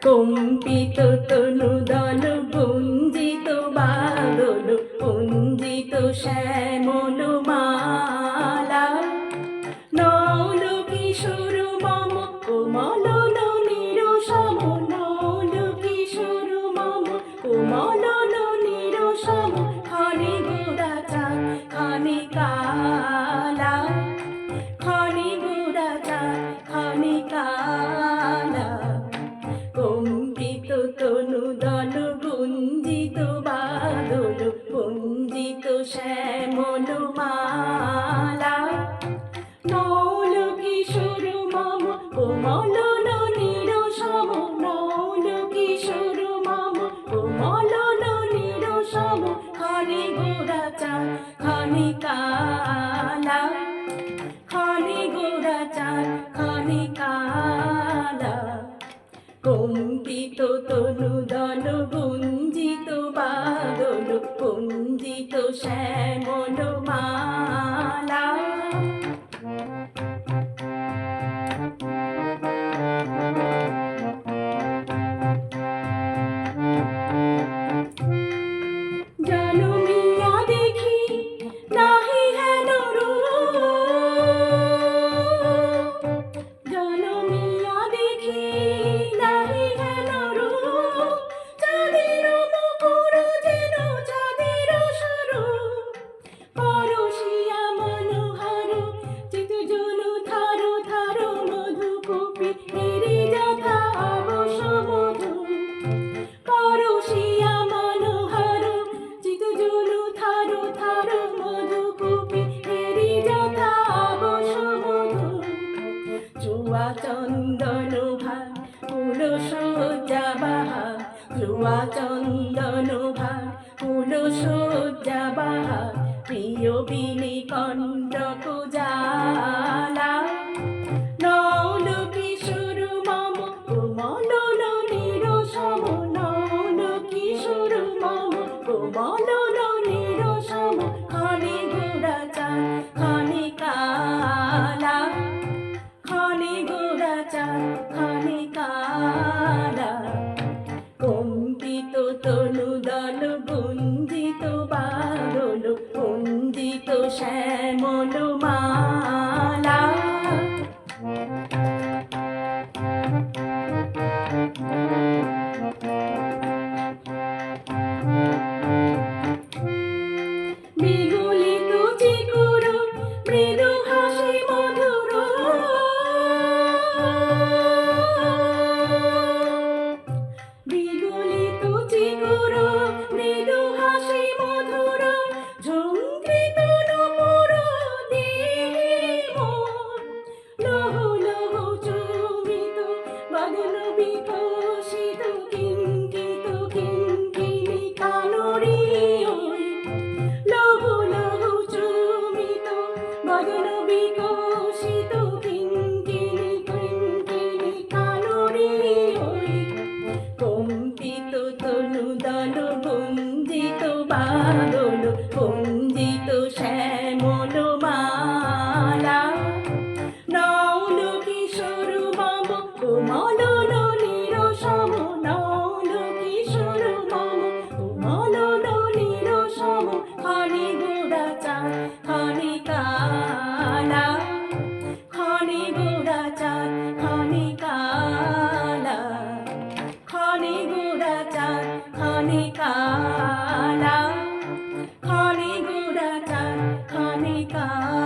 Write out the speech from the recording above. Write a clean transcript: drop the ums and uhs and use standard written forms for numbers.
কম্পিত তনু দল গুঞ্জিত বাদল পুঞ্জিত শ্যামল মালা নল কিশোর মম কোমল ননীর সম নল কিশোর মম কোমল ননীর সম খনি গোড়া চাঁদ খনি কালা খনি গোড়া চাঁদ খনি কালা কম্পিত তনু দল গুঞ্জিত বাদল গুঞ্জিত শ্যামল মালা নল কিশোর মম কোমল ননীর সম নল কিশোর মম কোমল ননীর সম খনি গোড়া চাঁদ খনি কালা খনি গোড়া চাঁদ খনি কালা কম্পিত তনু দল গুঞ্জিত বাদল গুঞ্জিত শ্যামল মালা জনমিয়া দেখি নাহি হেন রূপ জনমিয়া দেখি নাহি হেন রূপ চাঁদের মুকুর যেন চাঁদের স্বরূপ পরশিয়া মনোহর চিত জনু থার থার মধুকূপী হেরি যথা অবশ মধু পরশিয়া মনোহর চিত জনু থার থার মধুকূপী হেরি যথা অবশ মধু জুয়া চন্দন ভাগ ফুল সজ্জা বাহার জুয়া চন্দন ভাগ ফুল সজ্জা বাহার প্রিয় বিনি কণ্টক জালা নল কিশোর মম কোমল ননীর সম নল কিশোর মম কোমল ননীর সম খনি গোড়া চাঁদ খনি কালা খনি গোড়া চাঁদ খনি কালা কম্পিত তনু দল গুঞ্জিত বাদল গুঞ্জিত শ্যামল মালা বিগলিত চিকুর মৃদু হাসি মধুর বিগলিত চিকুর মৃদু হাসি মধুর ঝঙ্কৃত নমর দেহ লহ লহ চুমিত বদন বিকশিত কিঙ্কিত কিঙ্কিনি কানরি ওই লহ লহ চুমিত বদন বিকশিত কিঙ্কিনি কিঙ্কিনি কানরি ওই কম্পিত তনু দল গুঞ্জিত বাদল গুঞ্জিত শ্যামল মালা নল কিশোর মম কোমল ননীর সম নল কিশোর মম কোমল ননীর সম খনি গোড়া চাঁদ খনি কালা খনি গোড়া চাঁদ খনি কালা খনি গোড়া চাঁদ খনি কালা খনি গোড়া চাঁদ খনি কালা।